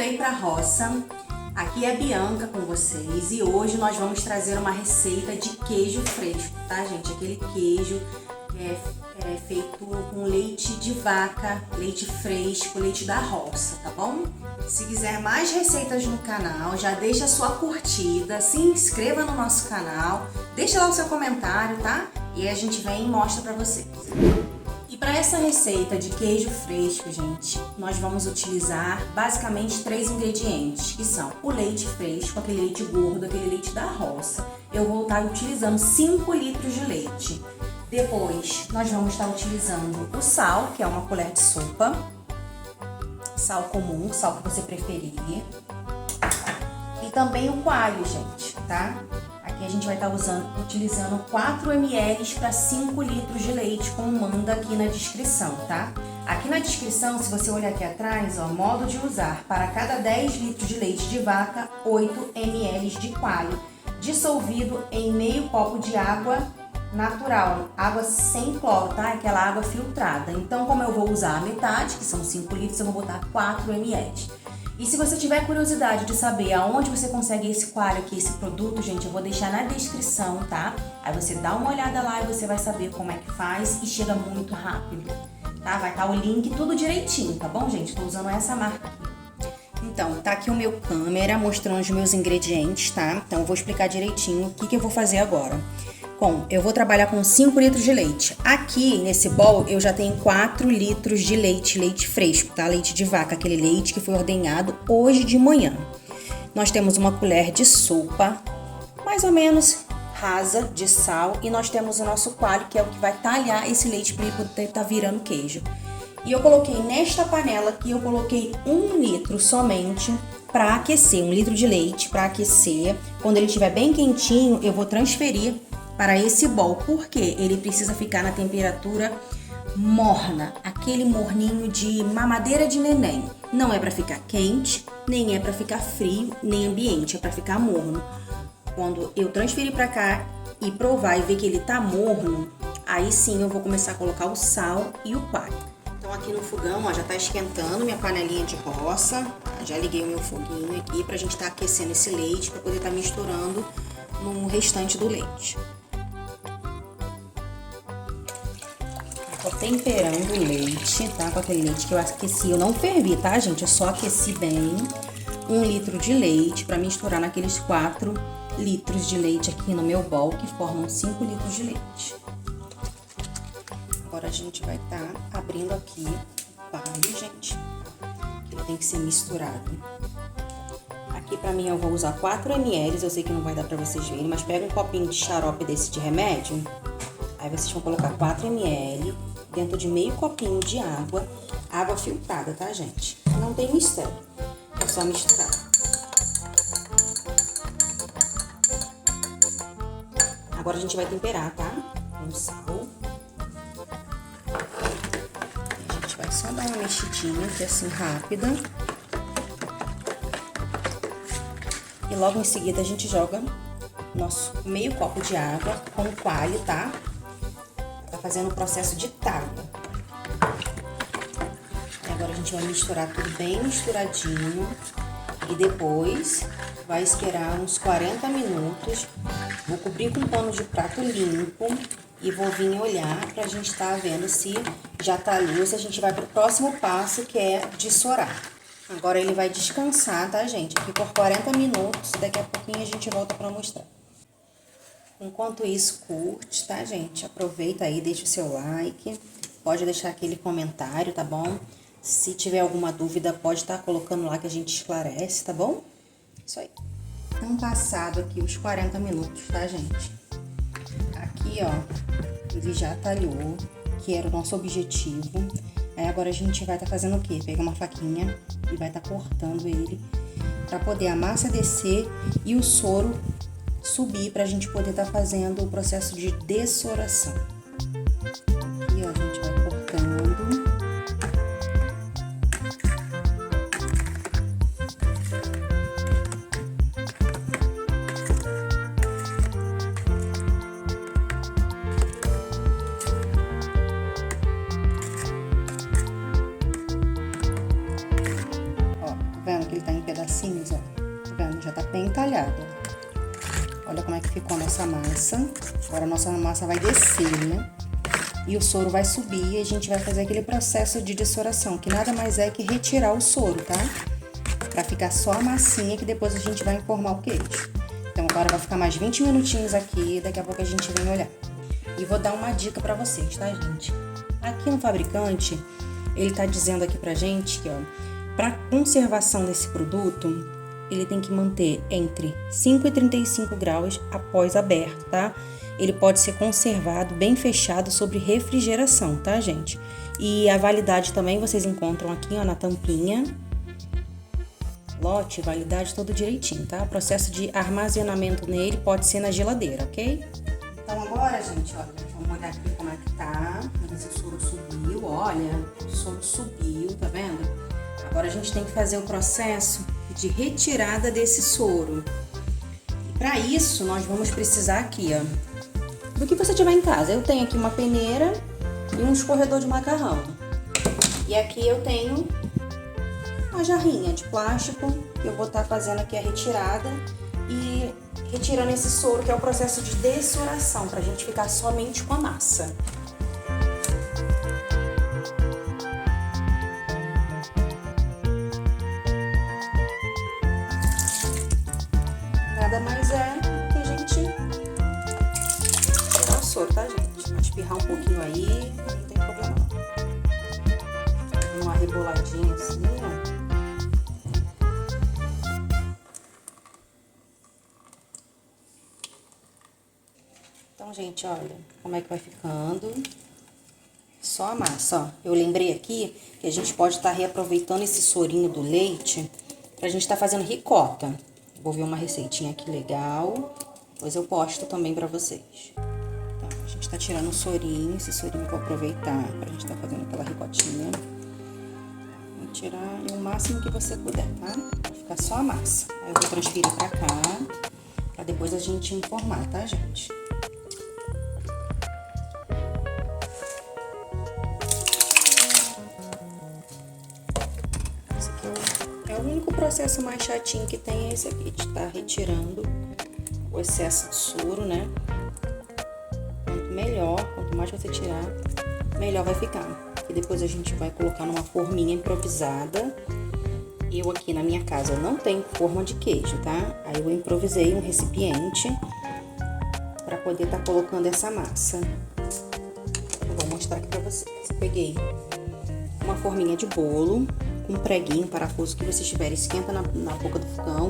voltei para a roça. Aqui é a Bianca com vocês e hoje nós vamos trazer uma receita de queijo fresco, tá, gente? Aquele queijo que é feito com leite de vaca, leite fresco, leite da roça, tá bom? Se quiser mais receitas no canal, já deixa a sua curtida, se inscreva no nosso canal, deixa lá o seu comentário, tá? E aí a gente vem e mostra pra vocês. E para essa receita de queijo fresco, gente, nós vamos utilizar basicamente 3 ingredientes, que são o leite fresco, aquele leite gordo, aquele leite da roça. Eu vou estar utilizando 5 litros de leite. Depois, nós vamos estar utilizando o sal, que é uma colher de sopa. Sal comum, sal que você preferir. E também o coalho, gente, tá? Aqui a gente vai estar utilizando 4 ml para 5 litros de leite, como manda aqui na descrição, tá? Aqui na descrição, se você olhar aqui atrás, ó, modo de usar: para cada 10 litros de leite de vaca, 8 ml de coalho, dissolvido em meio copo de água natural, água sem cloro, tá? Aquela água filtrada. Então, como eu vou usar a metade, que são 5 litros, eu vou botar 4 ml. E se você tiver curiosidade de saber aonde você consegue esse coalho aqui, esse produto, gente, eu vou deixar na descrição, tá? Aí você dá uma olhada lá e você vai saber como é que faz e chega muito rápido, tá? Vai estar o link tudo direitinho, tá bom, gente? Tô usando essa marca aqui. Então, tá aqui o meu câmera mostrando os meus ingredientes, tá? Então, eu vou explicar direitinho o que eu vou fazer agora. Bom, eu vou trabalhar com 5 litros de leite. Aqui, nesse bowl, eu já tenho 4 litros de leite, leite fresco, tá? Leite de vaca, aquele leite que foi ordenhado hoje de manhã. Nós temos uma colher de sopa, mais ou menos rasa, de sal. E nós temos o nosso coalho, que é o que vai talhar esse leite para ele poder estar virando queijo. E eu coloquei nesta panela aqui, eu coloquei 1 litro somente para aquecer, 1 litro de leite para aquecer. Quando ele estiver bem quentinho, eu vou transferir para esse bowl, porque ele precisa ficar na temperatura morna, aquele morninho de mamadeira de neném. Não é para ficar quente, nem é para ficar frio, nem ambiente, é para ficar morno. Quando eu transferir para cá e provar e ver que ele tá morno, aí sim eu vou começar a colocar o sal e o coalho. Então aqui no fogão, ó, já tá esquentando minha panelinha de roça. Já liguei o meu foguinho aqui pra gente tá aquecendo esse leite, para poder tá misturando no restante do leite. Tô temperando o leite, tá? Com aquele leite que eu aqueci, eu não fervi, tá, gente? Eu só aqueci bem. 1 litro de leite para misturar naqueles 4 litros de leite aqui no meu bowl, que formam 5 litros de leite. Agora a gente vai estar abrindo aqui o coalho, gente. Ele tem que ser misturado. Aqui pra mim eu vou usar 4 ml, eu sei que não vai dar pra vocês verem, mas pega um copinho de xarope desse de remédio. Aí vocês vão colocar 4 ml dentro de meio copinho de água, água filtrada, tá, gente? Não tem mistério, é só misturar. Agora a gente vai temperar, tá? Com sal. A gente vai só dar uma mexidinha aqui assim rápida. E logo em seguida a gente joga nosso meio copo de água com coalho, tá? Tá fazendo o processo de talho. E agora a gente vai misturar tudo bem misturadinho. E depois vai esperar uns 40 minutos. Vou cobrir com um pano de prato limpo e vou vir olhar pra gente tá vendo se já talhou. Se a gente vai pro próximo passo, que é dessorar. Agora ele vai descansar, tá, gente? Aqui por 40 minutos. Daqui a pouquinho a gente volta pra mostrar. Enquanto isso, curte, tá, gente? Aproveita aí, deixa o seu like. Pode deixar aquele comentário, tá bom? Se tiver alguma dúvida, pode estar colocando lá que a gente esclarece, tá bom? Isso aí. Então, passado aqui os 40 minutos, tá, gente? Aqui, ó, ele já talhou, que era o nosso objetivo. Aí agora a gente vai estar fazendo o quê? Pegar uma faquinha e vai estar cortando ele pra poder a massa descer e o soro subir, pra gente poder estar fazendo o processo de dessoração. Aqui, ó, a gente vai cortando. que ele tá em pedacinhos, ó. Tá vendo? Já tá bem talhado, ó. Olha como é que ficou a nossa massa. Agora a nossa massa vai descer, né? E o soro vai subir e a gente vai fazer aquele processo de dessoração, que nada mais é que retirar o soro, tá? Pra ficar só a massinha, que depois a gente vai enformar o queijo. Então agora vai ficar mais 20 minutinhos aqui, daqui a pouco a gente vem olhar. E vou dar uma dica pra vocês, tá, gente? Aqui no fabricante, ele tá dizendo aqui pra gente que, ó, pra conservação desse produto, ele tem que manter entre 5 e 35 graus após aberto, tá? Ele pode ser conservado bem fechado sobre refrigeração, tá, gente? E a validade também vocês encontram aqui, ó, na tampinha. Lote, validade, todo direitinho, tá? O processo de armazenamento nele pode ser na geladeira, ok? Então agora, gente, olha, vamos olhar aqui como é que tá. Vamos ver se o soro subiu, olha, o soro subiu, tá vendo? Agora a gente tem que fazer o processo de retirada desse soro. E para isso, nós vamos precisar aqui, ó, do que você tiver em casa. Eu tenho aqui uma peneira e um escorredor de macarrão. E aqui eu tenho uma jarrinha de plástico, que eu vou estar fazendo aqui a retirada e retirando esse soro, que é o processo de dessoração, pra gente ficar somente com a massa. Nada mais é que a gente tirar o soro, tá, gente? Vai espirrar um pouquinho aí, não tem problema não. Uma reboladinha assim, ó. Então, gente, olha como é que vai ficando. Só a massa, ó. Eu lembrei aqui que a gente pode estar reaproveitando esse sorinho do leite pra gente estar fazendo ricota. Vou ver uma receitinha aqui legal, depois eu posto também pra vocês. Então, a gente tá tirando o sorinho, esse sorinho eu vou aproveitar pra gente tá fazendo aquela ricotinha. Vou tirar o máximo que você puder, tá? Vai ficar só a massa. Aí eu vou transferir pra cá, pra depois a gente enformar, tá, gente? Esse aqui é o único processo mais chatinho que tem, é esse aqui, de estar retirando o excesso de soro, né? Quanto melhor, quanto mais você tirar, melhor vai ficar. E depois a gente vai colocar numa forminha improvisada. Eu aqui na minha casa não tenho forma de queijo, tá? Aí eu improvisei um recipiente para poder estar colocando essa massa. Eu vou mostrar aqui pra vocês. Eu peguei uma forminha de bolo, com um preguinho, parafuso que vocês tiverem, esquenta na boca do fogão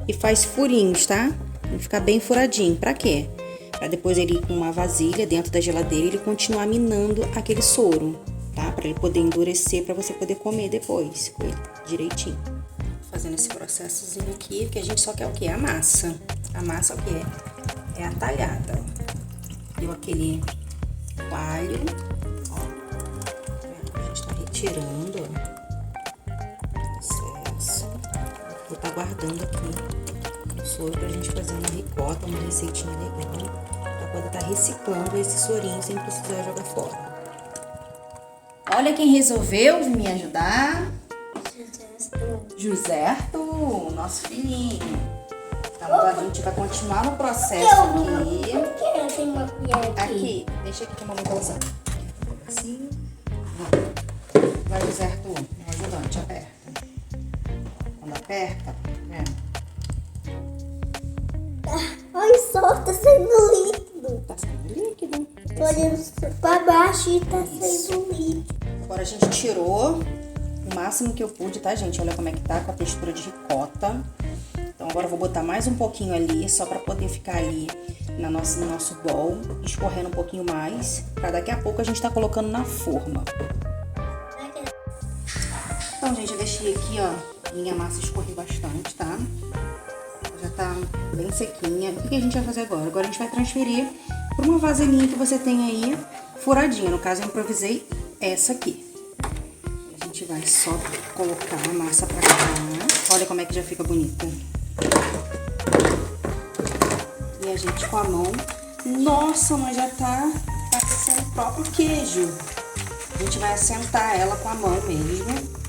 e faz furinhos, tá? Vai ficar bem furadinho. Pra quê? Pra depois ele ir com uma vasilha dentro da geladeira e ele continuar minando aquele soro, tá? Pra ele poder endurecer, pra você poder comer depois com ele direitinho. Fazendo esse processozinho aqui, que a gente só quer o quê? A massa. A massa o quê? É a talhada. Deu aquele coalho, ó. A gente tá retirando, ó. Vou estar guardando aqui o soro pra gente fazer uma ricota, uma receitinha legal, pra poder estar reciclando esse sorinho sem precisar jogar fora. Olha quem resolveu vir me ajudar. Joserto, nosso filhinho. Então agora a gente vai continuar no processo aqui. Por que tem uma colher aqui? Aqui, deixa aqui que a mamãe tá usando. Assim. Vai, Joserto, um ajudante, aperta. Quando aperta, né? Olha só, tá saindo líquido. Tá saindo líquido. Tô olhando pra baixo e tá saindo líquido. Agora a gente tirou o máximo que eu pude, tá, gente? Olha como é que tá com a textura de ricota. Então agora eu vou botar mais um pouquinho ali, só pra poder ficar ali no nosso bowl, escorrendo um pouquinho mais, pra daqui a pouco a gente tá colocando na forma. Então, gente, eu deixei aqui, ó, minha massa escorrer bastante, tá? Já tá bem sequinha. O que a gente vai fazer agora? Agora a gente vai transferir para uma vasilhinha que você tem aí furadinha. No caso, eu improvisei essa aqui. A gente vai só colocar a massa pra cá. Olha como é que já fica bonita. E a gente com a mão... Nossa, mas já tá parecendo o próprio queijo. A gente vai assentar ela com a mão mesmo.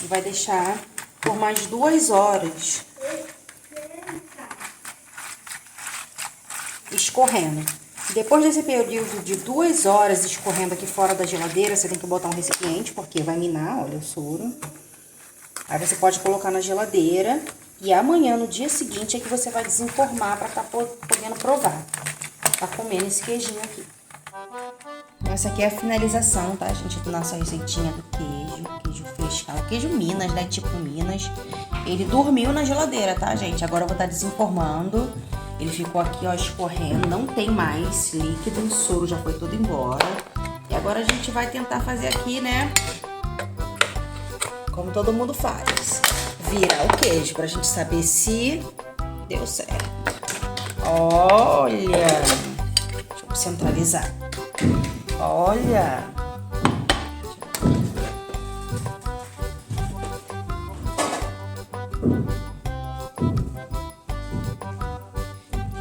vai deixar por mais 2 horas escorrendo. Depois desse período de 2 horas escorrendo aqui fora da geladeira, você tem que botar um recipiente, porque vai minar, olha o soro. Aí você pode colocar na geladeira e amanhã, no dia seguinte, é que você vai desenformar pra tá podendo provar. Tá comendo esse queijinho aqui. Essa aqui é a finalização, tá, gente, da nossa receitinha do queijo frescal, queijo Minas, né, tipo Minas. Ele dormiu na geladeira, tá, gente? Agora eu vou estar desenformando. Ele ficou aqui, ó, escorrendo, não tem mais líquido, o soro já foi todo embora. E agora a gente vai tentar fazer aqui, né, como todo mundo faz. Virar o queijo pra gente saber se deu certo. Olha! Deixa eu centralizar. Olha!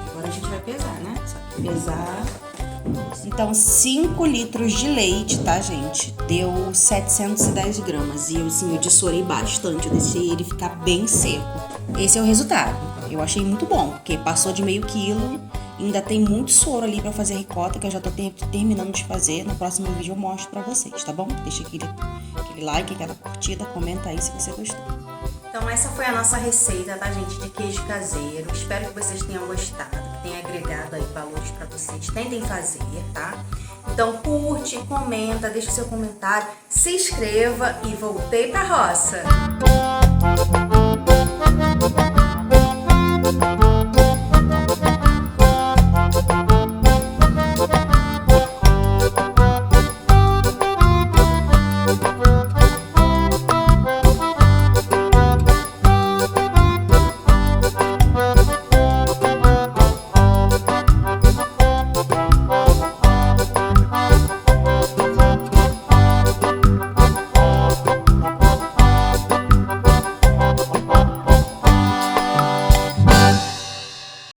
Agora a gente vai pesar, né? Só que pesar. Então, 5 litros de leite, tá, gente? Deu 710 gramas. E assim, eu dessorei bastante. Eu deixei ele ficar bem seco. Esse é o resultado. Eu achei muito bom, porque passou de meio quilo. Ainda tem muito soro ali pra fazer ricota, que eu já tô terminando de fazer. No próximo vídeo eu mostro pra vocês, tá bom? Deixa aquele like, aquela curtida, comenta aí se você gostou. Então essa foi a nossa receita, tá, gente? De queijo caseiro. Espero que vocês tenham gostado, que tenha agregado aí valores pra vocês. Tentem fazer, tá? Então curte, comenta, deixa o seu comentário, se inscreva e voltei pra roça!